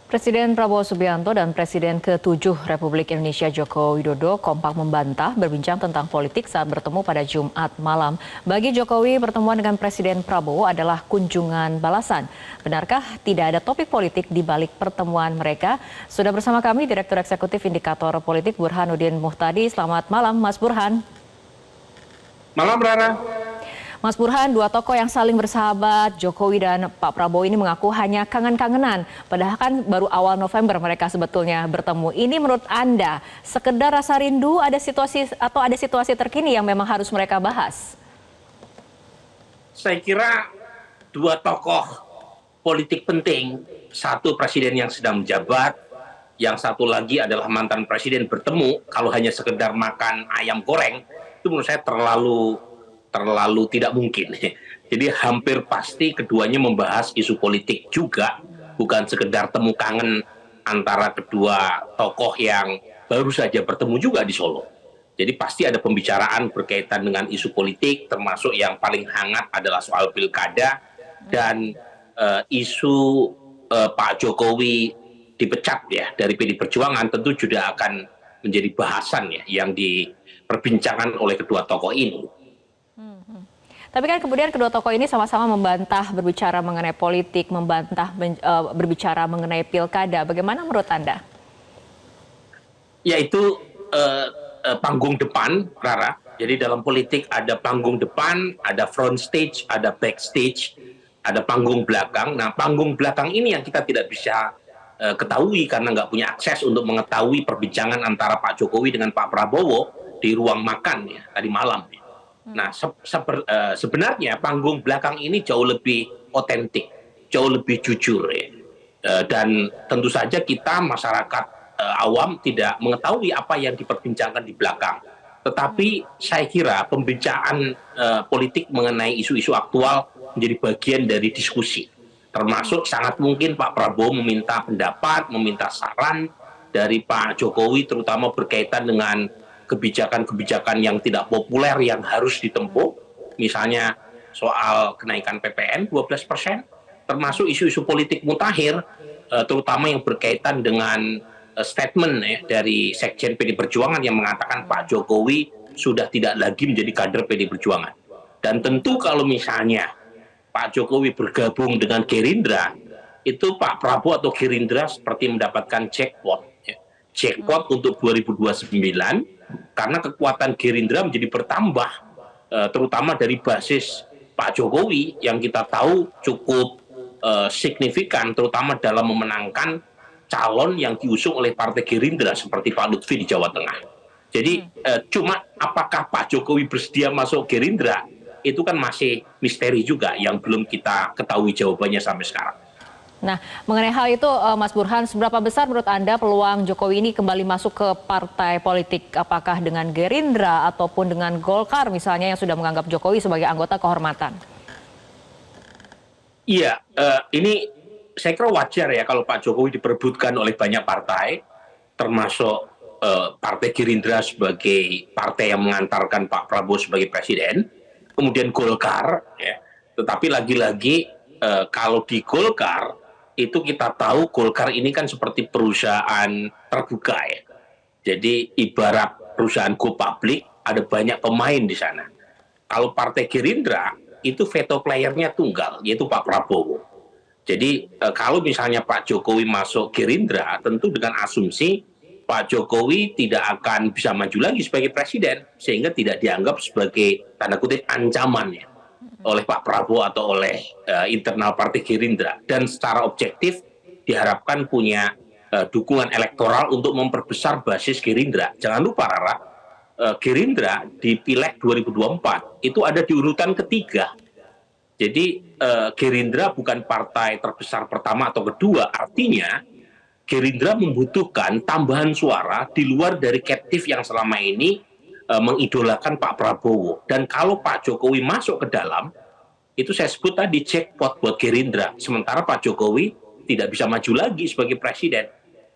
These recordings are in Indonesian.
Presiden Prabowo Subianto dan Presiden ke-7 Republik Indonesia Joko Widodo kompak membantah berbincang tentang politik saat bertemu pada Jumat malam. Bagi Jokowi, pertemuan dengan Presiden Prabowo adalah kunjungan balasan. Benarkah tidak ada topik politik di balik pertemuan mereka? Sudah bersama kami Direktur Eksekutif Indikator Politik Burhanuddin Muhtadi. Selamat malam, Mas Burhan. Malam, Rara. Mas Burhan, dua tokoh yang saling bersahabat, Jokowi dan Pak Prabowo ini mengaku hanya kangen-kangenan. Padahal kan baru awal November mereka sebetulnya bertemu. Ini menurut Anda, sekedar rasa rindu, ada situasi terkini yang memang harus mereka bahas? Saya kira dua tokoh politik penting, satu presiden yang sedang menjabat, yang satu lagi adalah mantan presiden bertemu, kalau hanya sekedar makan ayam goreng, itu menurut saya terlalu tidak mungkin. Jadi hampir pasti keduanya membahas isu politik juga, bukan sekedar temu kangen antara kedua tokoh yang baru saja bertemu juga di Solo. Jadi pasti ada pembicaraan berkaitan dengan isu politik, termasuk yang paling hangat adalah soal pilkada dan isu Pak Jokowi dipecat ya dari PD Perjuangan tentu juga akan menjadi bahasan ya yang diperbincangkan oleh kedua tokoh ini. Tapi kan kemudian kedua tokoh ini sama-sama membantah berbicara mengenai politik, membantah berbicara mengenai pilkada. Bagaimana menurut Anda? Yaitu panggung depan, Rara. Jadi dalam politik ada panggung depan, ada front stage, ada backstage, ada panggung belakang. Nah, panggung belakang ini yang kita tidak bisa ketahui karena nggak punya akses untuk mengetahui perbincangan antara Pak Jokowi dengan Pak Prabowo di ruang makan ya tadi malam. Nah, sebenarnya panggung belakang ini jauh lebih otentik, jauh lebih jujur ya. Dan tentu saja kita masyarakat awam tidak mengetahui apa yang diperbincangkan di belakang. Tetapi saya kira pembicaraan politik mengenai isu-isu aktual menjadi bagian dari diskusi. Termasuk sangat mungkin Pak Prabowo meminta pendapat, meminta saran dari Pak Jokowi terutama berkaitan dengan kebijakan-kebijakan yang tidak populer yang harus ditempuh, misalnya soal kenaikan PPN 12%, termasuk isu-isu politik mutakhir, terutama yang berkaitan dengan statement ya, dari Sekjen PD Perjuangan yang mengatakan Pak Jokowi sudah tidak lagi menjadi kader PD Perjuangan. Dan tentu kalau misalnya Pak Jokowi bergabung dengan Gerindra, itu Pak Prabowo atau Gerindra seperti mendapatkan jackpot. Ya. Jackpot untuk 2029, karena kekuatan Gerindra menjadi bertambah, terutama dari basis Pak Jokowi yang kita tahu cukup signifikan, terutama dalam memenangkan calon yang diusung oleh Partai Gerindra seperti Pak Lutfi di Jawa Tengah. Jadi cuma apakah Pak Jokowi bersedia masuk Gerindra, itu kan masih misteri juga yang belum kita ketahui jawabannya sampai sekarang. Nah, mengenai hal itu, Mas Burhan, seberapa besar menurut Anda peluang Jokowi ini kembali masuk ke partai politik? Apakah dengan Gerindra ataupun dengan Golkar misalnya yang sudah menganggap Jokowi sebagai anggota kehormatan? Iya, ini saya kira wajar ya kalau Pak Jokowi diperebutkan oleh banyak partai, termasuk Partai Gerindra sebagai partai yang mengantarkan Pak Prabowo sebagai presiden, kemudian Golkar, ya. Tetapi lagi-lagi kalau di Golkar, itu kita tahu Golkar ini kan seperti perusahaan terbuka ya. Jadi ibarat perusahaan go public, ada banyak pemain di sana. Kalau Partai Gerindra, itu veto playernya tunggal, yaitu Pak Prabowo. Jadi kalau misalnya Pak Jokowi masuk Gerindra, tentu dengan asumsi Pak Jokowi tidak akan bisa maju lagi sebagai presiden, sehingga tidak dianggap sebagai tanda kutip ancaman ya oleh Pak Prabowo atau oleh internal Partai Gerindra, dan secara objektif diharapkan punya dukungan elektoral untuk memperbesar basis Gerindra. Jangan lupa Rara, Gerindra di Pileg 2024 itu ada di urutan ketiga. Jadi Gerindra bukan partai terbesar pertama atau kedua, artinya Gerindra membutuhkan tambahan suara di luar dari captive yang selama ini mengidolakan Pak Prabowo. Dan kalau Pak Jokowi masuk ke dalam, itu saya sebut tadi jackpot buat Gerindra. Sementara Pak Jokowi tidak bisa maju lagi sebagai presiden.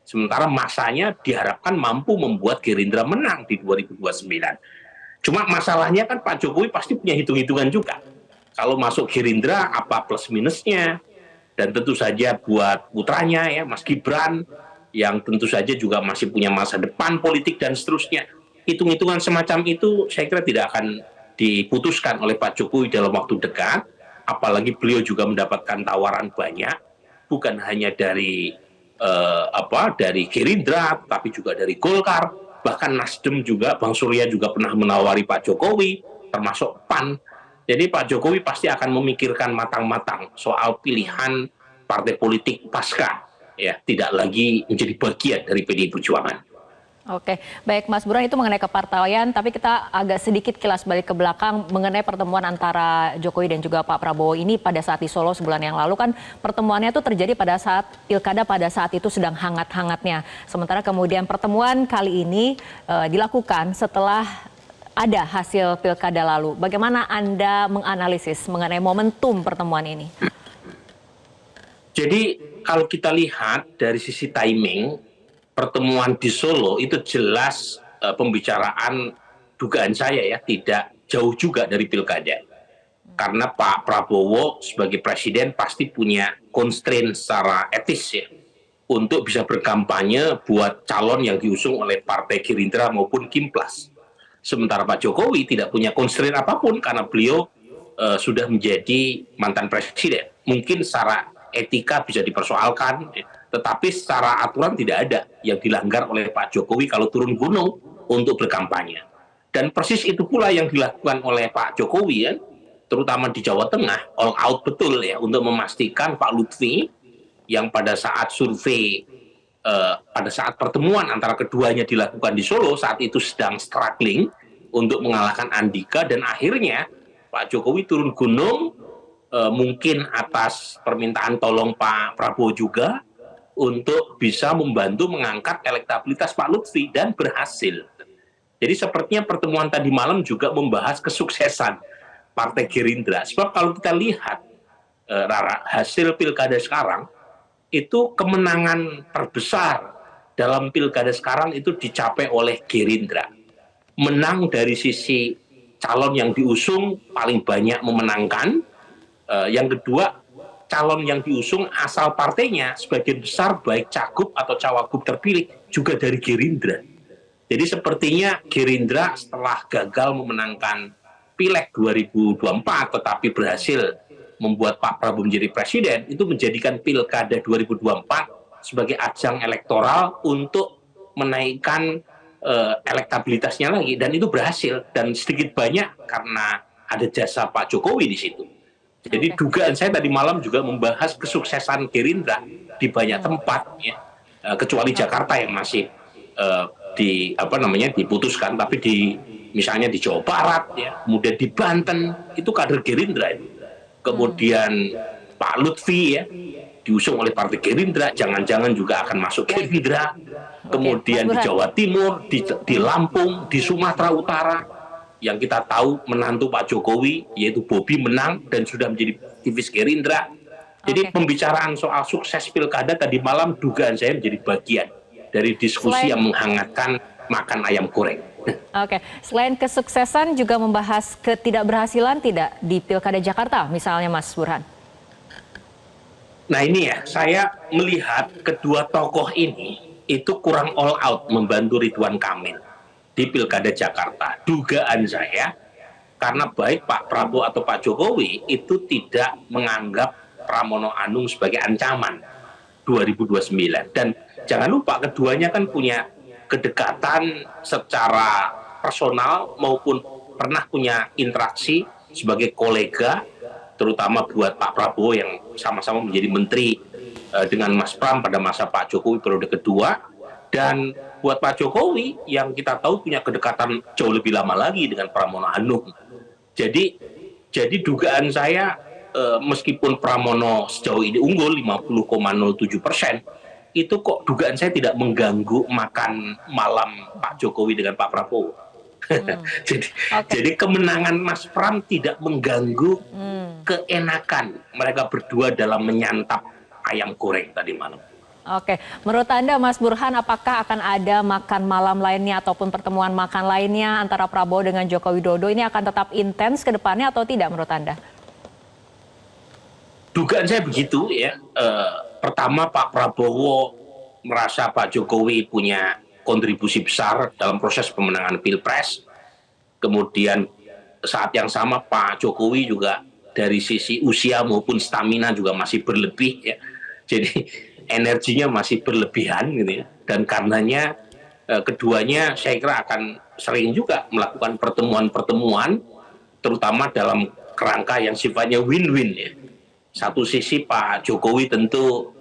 Sementara masanya diharapkan mampu membuat Gerindra menang di 2029. Cuma masalahnya kan Pak Jokowi pasti punya hitung-hitungan juga. Kalau masuk Gerindra, apa plus minusnya? Dan tentu saja buat putranya ya Mas Gibran yang tentu saja juga masih punya masa depan politik dan seterusnya. Hitung-hitungan semacam itu saya kira tidak akan diputuskan oleh Pak Jokowi dalam waktu dekat, apalagi beliau juga mendapatkan tawaran banyak, bukan hanya dari dari Gerindra, tapi juga dari Golkar, bahkan Nasdem juga, Bang Surya juga pernah menawari Pak Jokowi, termasuk PAN. Jadi Pak Jokowi pasti akan memikirkan matang-matang soal pilihan partai politik pasca, ya tidak lagi menjadi bagian dari PDI Perjuangan. Oke, baik Mas Burhan, itu mengenai kepartaian, tapi kita agak sedikit kilas balik ke belakang mengenai pertemuan antara Jokowi dan juga Pak Prabowo ini pada saat di Solo sebulan yang lalu kan pertemuannya itu terjadi pada saat pilkada pada saat itu sedang hangat-hangatnya. Sementara kemudian pertemuan kali ini dilakukan setelah ada hasil pilkada lalu. Bagaimana Anda menganalisis mengenai momentum pertemuan ini? Jadi kalau kita lihat dari sisi timing, pertemuan di Solo itu jelas pembicaraan dugaan saya ya tidak jauh juga dari pilkada. Karena Pak Prabowo sebagai presiden pasti punya constraint secara etis ya untuk bisa berkampanye buat calon yang diusung oleh Partai Gerindra maupun Kimplas. Sementara Pak Jokowi tidak punya constraint apapun karena beliau sudah menjadi mantan presiden. Mungkin secara etika bisa dipersoalkan, tetapi secara aturan tidak ada yang dilanggar oleh Pak Jokowi kalau turun gunung untuk berkampanye. Dan persis itu pula yang dilakukan oleh Pak Jokowi ya, terutama di Jawa Tengah, all out betul ya untuk memastikan Pak Lutfi yang pada saat survei pada saat pertemuan antara keduanya dilakukan di Solo saat itu sedang struggling untuk mengalahkan Andika dan akhirnya Pak Jokowi turun gunung mungkin atas permintaan tolong Pak Prabowo juga untuk bisa membantu mengangkat elektabilitas Pak Lutfi dan berhasil. Jadi sepertinya pertemuan tadi malam juga membahas kesuksesan Partai Gerindra. Sebab kalau kita lihat Rara, hasil pilkada sekarang itu kemenangan terbesar dalam pilkada sekarang itu dicapai oleh Gerindra. Menang dari sisi calon yang diusung paling banyak memenangkan. Yang kedua, calon yang diusung asal partainya sebagian besar baik cagup atau cawagup terpilih juga dari Gerindra. Jadi sepertinya Gerindra setelah gagal memenangkan Pileg 2024 tetapi berhasil membuat Pak Prabowo menjadi presiden, itu menjadikan Pilkada 2024 sebagai ajang elektoral untuk menaikkan elektabilitasnya lagi dan itu berhasil dan sedikit banyak karena ada jasa Pak Jokowi di situ. Jadi dugaan saya tadi malam juga membahas kesuksesan Gerindra di banyak tempat, ya. Kecuali Jakarta yang masih diputuskan, tapi misalnya di Jawa Barat, ya, kemudian di Banten itu kader Gerindra itu. Kemudian Pak Lutfi ya diusung oleh Partai Gerindra, jangan-jangan juga akan masuk Gerindra. Kemudian di Jawa Timur, di Lampung, di Sumatera Utara. Yang kita tahu menantu Pak Jokowi yaitu Bobi menang dan sudah menjadi aktivis Gerindra. Jadi pembicaraan soal sukses pilkada tadi malam dugaan saya menjadi bagian dari diskusi yang menghangatkan makan ayam goreng. Oke, selain kesuksesan juga membahas ketidakberhasilan tidak di Pilkada Jakarta misalnya Mas Burhan? Nah ini ya, saya melihat kedua tokoh ini itu kurang all out membantu Ridwan Kamil di Pilkada Jakarta. Dugaan saya, karena baik Pak Prabowo atau Pak Jokowi itu tidak menganggap Pramono Anung sebagai ancaman 2029. Dan jangan lupa keduanya kan punya kedekatan secara personal maupun pernah punya interaksi sebagai kolega, terutama buat Pak Prabowo yang sama-sama menjadi menteri dengan Mas Pram pada masa Pak Jokowi periode kedua. Dan buat Pak Jokowi yang kita tahu punya kedekatan jauh lebih lama lagi dengan Pramono Anung. Jadi dugaan saya meskipun Pramono sejauh ini unggul 50,07%, itu kok dugaan saya tidak mengganggu makan malam Pak Jokowi dengan Pak Prabowo. Jadi kemenangan Mas Pram tidak mengganggu keenakan mereka berdua dalam menyantap ayam goreng tadi malam. Oke, menurut Anda Mas Burhan apakah akan ada makan malam lainnya ataupun pertemuan makan lainnya antara Prabowo dengan Joko Widodo ini akan tetap intens ke depannya atau tidak menurut Anda? dugaan saya begitu ya. Pertama, Pak Prabowo merasa Pak Jokowi punya kontribusi besar dalam proses pemenangan Pilpres. Kemudian saat yang sama Pak Jokowi juga dari sisi usia maupun stamina juga masih berlebih ya. Jadi energinya masih berlebihan gitu ya. Dan karenanya keduanya saya kira akan sering juga melakukan pertemuan-pertemuan terutama dalam kerangka yang sifatnya win-win ya. Satu sisi Pak Jokowi tentu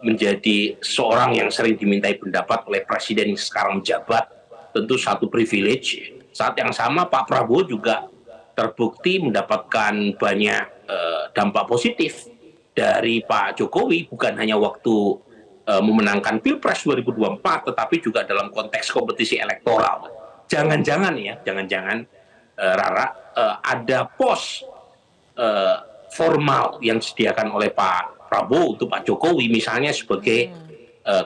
menjadi seorang yang sering dimintai pendapat oleh presiden yang sekarang menjabat, tentu satu privilege. Saat yang sama Pak Prabowo juga terbukti mendapatkan banyak dampak positif dari Pak Jokowi, bukan hanya waktu memenangkan Pilpres 2024, tetapi juga dalam konteks kompetisi elektoral. Jangan-jangan ya, Rara, ada pos formal yang disediakan oleh Pak Prabowo untuk Pak Jokowi, misalnya sebagai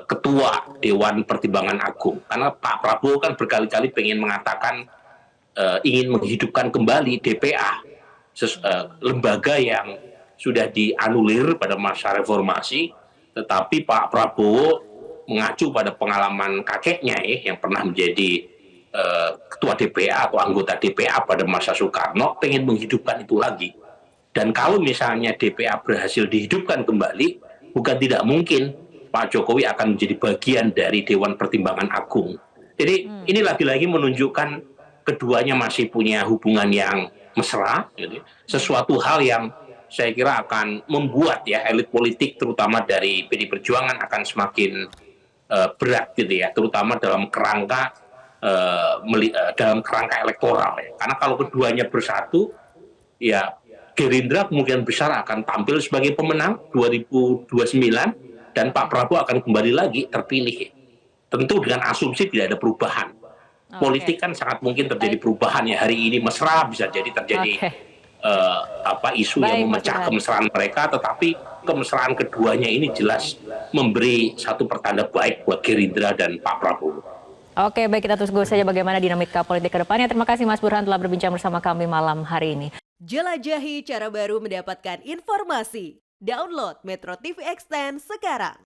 ketua Dewan Pertimbangan Agung. Karena Pak Prabowo kan berkali-kali pengen mengatakan ingin menghidupkan kembali DPA, lembaga yang sudah dianulir pada masa reformasi, tetapi Pak Prabowo mengacu pada pengalaman kakeknya ya, yang pernah menjadi ketua DPA atau anggota DPA pada masa Soekarno, pengen menghidupkan itu lagi. Dan kalau misalnya DPA berhasil dihidupkan kembali, bukan tidak mungkin Pak Jokowi akan menjadi bagian dari Dewan Pertimbangan Agung. Jadi ini lagi-lagi menunjukkan keduanya masih punya hubungan yang mesra, gitu. Sesuatu hal yang saya kira akan membuat ya elit politik terutama dari PD Perjuangan akan semakin berat gitu ya, terutama dalam kerangka elektoral ya. Karena kalau keduanya bersatu, ya Gerindra kemungkinan besar akan tampil sebagai pemenang 2029 dan Pak Prabowo akan kembali lagi terpilih. Tentu dengan asumsi tidak ada perubahan. Politik kan sangat mungkin terjadi perubahan ya, hari ini mesra bisa jadi terjadi isu yang memecah kemesraan mereka, tetapi kemesraan keduanya ini jelas memberi satu pertanda baik buat Gerindra dan Pak Prabowo. Oke, baik, kita tunggu saja bagaimana dinamika politik ke depannya. Terima kasih Mas Burhan telah berbincang bersama kami malam hari ini. Jelajahi cara baru mendapatkan informasi. Download Metro TV Extend sekarang.